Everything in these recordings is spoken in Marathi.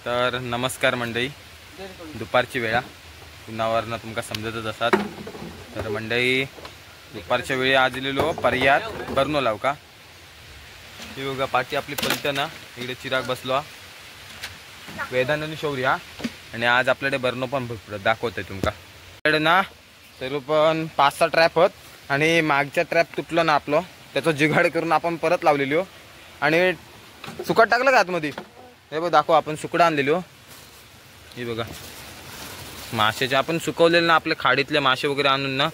तर नमस्कार मंडळी, दुपारची वेळा पुन्हावरनं तुमका समजतच असतात। तर मंडळी दुपारच्या वेळी आज इलेलो पर्यात बर्नो लाव का ही बघा पाठी आपली पलट ना इकडे चिराग बसलो वेदांत आणि शौर्य आणि आज आपल्याकडे बर्नो पण भरपूर दाखवतोय तुमका इकडे ना सर्व पण 5-6 ट्रॅप होत आणि मागच्या ट्रॅप तुटलो ना आपलं त्याचं जिगाड करून आपण परत लावलेली आणि सुकट टाकलं का आतमध्ये हे बघ दाखव आपण सुकडा आणलेली हे बघा माशाचे आपण सुकवलेले ना आपले खाडीतले मासे वगैरे आणून ना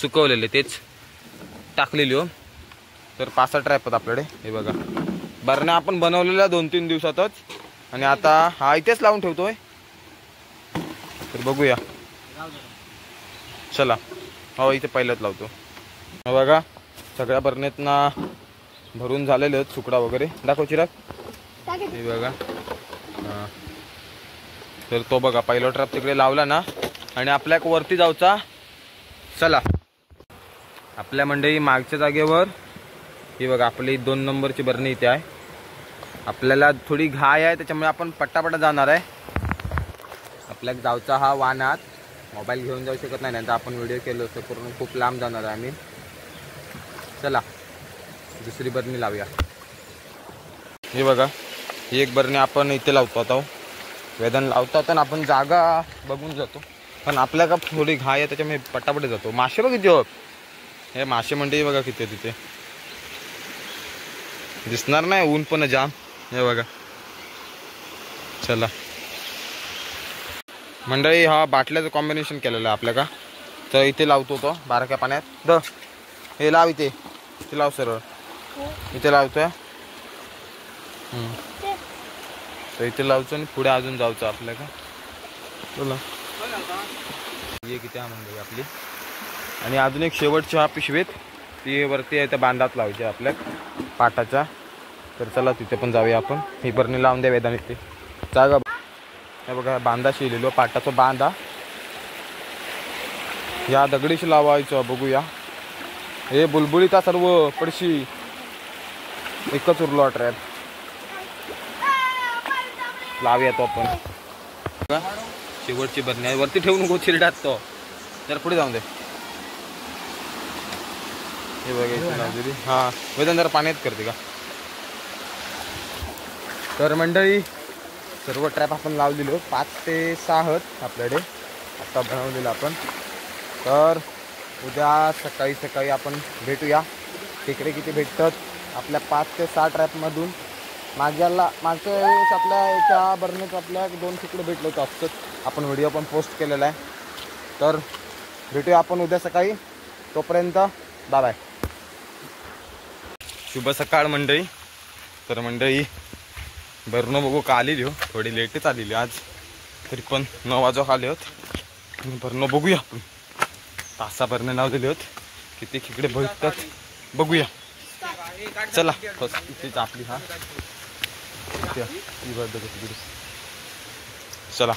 सुकवलेले तेच टाकलेली तर 5-6 ट्रॅप आहेत आपल्याकडे हे बघा बरण्या आपण बनवलेल्या 2-3 दिवसातच आणि आता हा इथेच लावून ठेवतोय तर बघूया चला हो इथे पहिल्याच लावतो बघा सगळ्या बरणीत ना भरून झालेले आहेत सुकडा वगैरे दाखव चिराग हे बघा हां तर तो बघा पहिला ट्रॅप तिकडे लावला ना आणि आपल्या वरती जाऊचा चला आपल्या मंडळी मागच्या जागेवर ही बघा आपली 2 नंबरची बरणी इथे आहे आपल्याला थोडी घाय आहे त्याच्यामुळे आपण पट्टापट्टा जाणार आहे आपल्या जाऊचा हा वाहनात मोबाईल घेऊन जाऊ शकत नाही तर आपण व्हिडिओ केलो असतो पूर्ण खूप लांब जाणार आहे आम्ही चला दुसरी बरणी लावूया हे बघा ही एक बरणी आपण इथे लावतो आता वेदन लावतो आता आपण जागा बघून जातो पण आपल्या का थोडी घाय आहे त्याच्यामुळे पटापट जातो मासे बघ किती हे मासे मंडई बघा किती तिथे दिसणार नाही ऊन पण जाम हे बघा चला मंडळी हा बाटल्याचं कॉम्बिनेशन केलेलं आहे आपल्या का तर इथे लावतो तो बारक्या पाण्यात द हे लाव इथे लाव सरळ इथे लावतोय तर इथे लावतो आणि पुढे अजून जाऊचं आपल्या का बोला ये किती मंडळी आपली आणि अजून एक शेवटची हा पिशवीत ती वरती आहे त्या बांधात लावायची आपल्या पाटाच्या तर चला तिथे पण जाऊया आपण ही बरणी लावून द्या वेदाने ते जागा हे बघा बांधा शिरलेलो पाटाचा बांधा या दगडीशी लावायचं बघूया हे बुलबुलीचा सर्व पडशी एकच उरलो ट्रॅप लावूया तो आपण शेवटची बरणी आहे वरती ठेवून नको चिरडात तो जर पुढे जाऊन दे हे बघायची हा वेदन जरा पाण्यात करते का तर मंडळी सर्व ट्रॅप आपण लावलेलो 5 ते 6 आहेत आपल्याकडे आता बनवलेलं आपण तर उद्या सकाळी आपण भेटूया तिकडे किती भेटतात आपल्या 5 ते 6 ट्रॅपमधून मागच्या वेळेस आपल्या एका बरणीत आपल्या 2 तिकडे भेटले होते असंच आपण व्हिडिओ पण पोस्ट केलेला आहे तर भेटूया आपण उद्या सकाळी तोपर्यंत बाय शुभ सकाळ मंडळी तर मंडळी बर्नो बघू का आलेली हो थोडी लेटच आलेली आज तरी पण 9 वाजता आले होत बर्नो बघूया आपण 5-6 बरणे लावलेले होत किती खेकडे भेटतात बघूया चला फर्स्ट आपली हा चला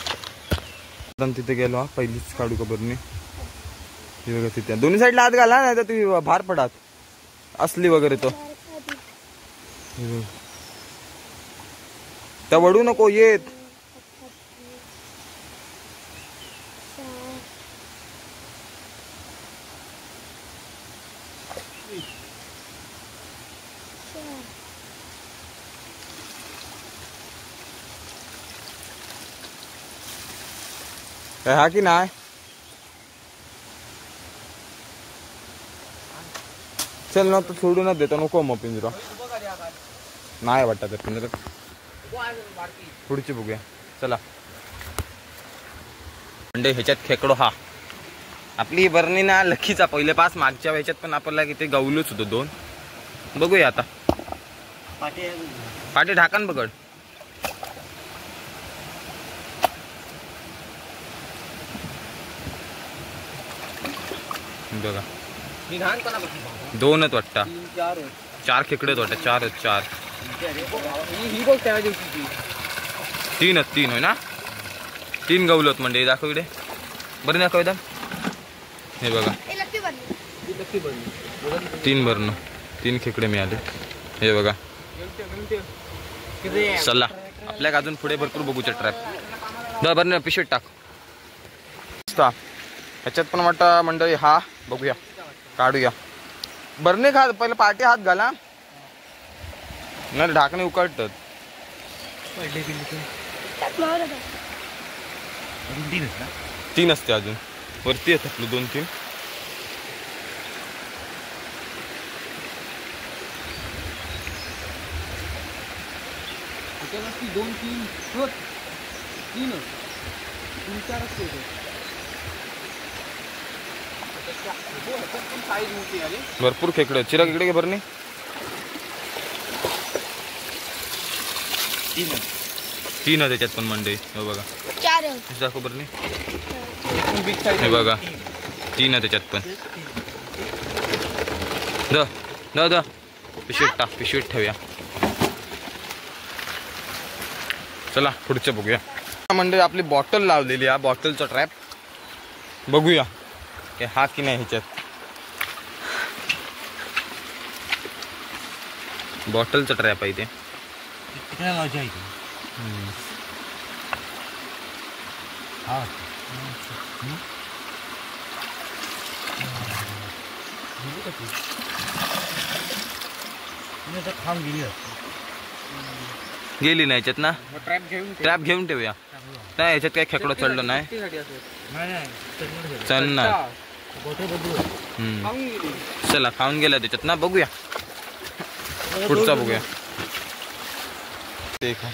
तिथे गेलो हा पहिलीच काढू का बरणी ही बघा तिथे दोन्ही साईडला हात घाला नाही तर ती भार पडात असली वगैरे तो त्या वडू नको येत हा की नाही चल ना तर सोडूनच देतो नको मग पिंजरा नाही वाटत पिंजरा पुढची बघूया चला म्हणजे ह्याच्यात खेकडो हा आपली बरणी ना लखीचा पहिले 5 मागच्या ह्याच्यात पण आपल्याला किती गवलोच होतो 2 बघूया आता पाठी ढाकण बघड बघा 2च वाटता 4 खेकडे वाटत 4 3 होय ना 3 गवलोत म्हणजे दाखव इकडे बरं दाखव एकदम हे बघा 3 बरणं 3 खेकडे मिळाले हे बघा चला आपल्याला अजून पुढे भरपूर बघूचे ट्रॅप बरं पिशवीत टाक ह्याच्यात पण वाटतं मंडळी हा बघूया काढूया बरणे खा पहिलं पाठी हात घाला नाही ढाकणे उकळतात तीन असते अजून वरती येत आपलं 2-3 भरपूर खेकडे चिराग इकडे बरं नाही 3 आहे त्याच्यात पण मंडई हे बघा 4 दाखव बरं नाही हे बघा 3 आहे त्याच्यात पण द पिशवीत ठेवूया चला पुढचं बघूया मंडई आपली बॉटल लावलेली आहे बॉटलचा ट्रॅप बघूया की हा की नाही ह्याच्यात बॉटलचा ट्रॅप आहे ते गेली नाही याच्यात ना ट्रॅप घेऊन ठेवूया नाही याच्यात काही खेकडं चढलं नाही चढणार चला खाऊन गेला त्याच्यात ना बघूया पुढचा बघूया ते खा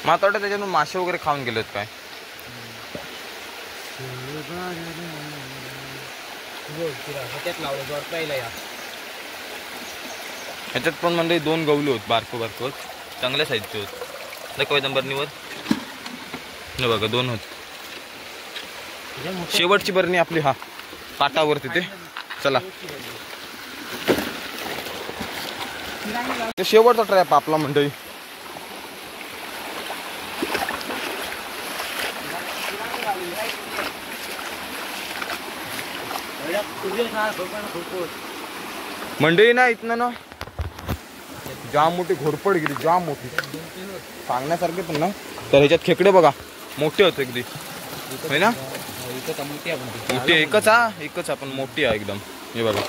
मातावड्या त्याच्यातून मासे वगैरे खाऊन गेलेत काय ह्याच्यात पण म्हणजे 2 गवले होत बारको चांगल्या साईजचे होत दाखवाय बरणीवर न बघा 2 होत शेवटची बरणी आपली हा पाटावर तिथे चला शेवटचा ट्रॅप आपला मंडळी मंडई ना इथनं ना जाम मोठी घोरपड गेली जाम मोठी सांगण्यासारखे पण ना तर ह्याच्यात खेकडे बघा मोठे होते अगदी है ना मोठी एकच आपण मोठी आहे एकदम हे बघा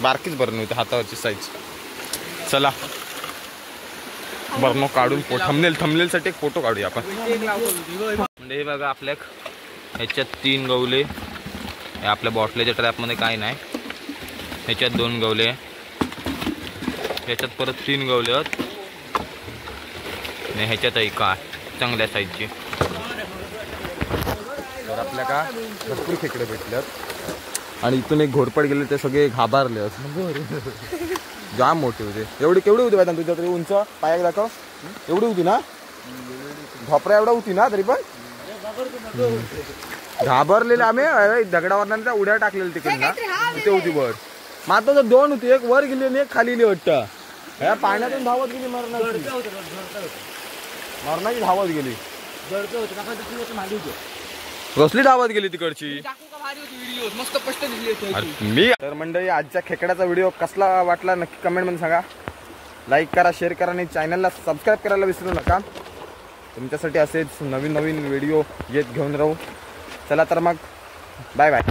बारकीच बरं नव्हती हातावरची साईज चला बरं काढून थंबनेल साठी एक फोटो काढूया आपण म्हणजे हे बघा आपल्या ह्याच्यात 3 गवले आपल्या बॉटलेच्या ट्रॅपमध्ये काय नाही ह्याच्यात 2 गवले ह्याच्यात परत 3 गवले आहेत आणि ह्याच्यात का चांगल्या साईजची तर आपल्या का भरपूर खेकडे भेटल्यात आणि इथून एक घोरपड गेले ते सगळे घाबरले जाम मोठे होते केवढी होती पाहिजे तुझ्या तरी उंच पाया दाखव एवढी होती ना झोपऱ्या एवढा होती ना तरी पण घाबरलेले आम्ही दगडावर उड्या टाकलेल्या तिकडे ना तिथे होती वर मात्र 2 होती एक वर गेली आणि एक खाली गेली वाटतं ह्या पाण्यातून धावत गेली मरणाची धावत गेली कसली धावत गेली तिकडची मी तर मंडळी आजच्या खेकड्याचा व्हिडिओ कसला वाटला नक्की कमेंट मध्ये सांगा लाईक करा शेअर करा आणि चॅनलला सबस्क्राईब करायला विसरू नका तुमच्यासाठी असेच नवीन व्हिडिओ घेऊन राहू चला तर मग बाय बाय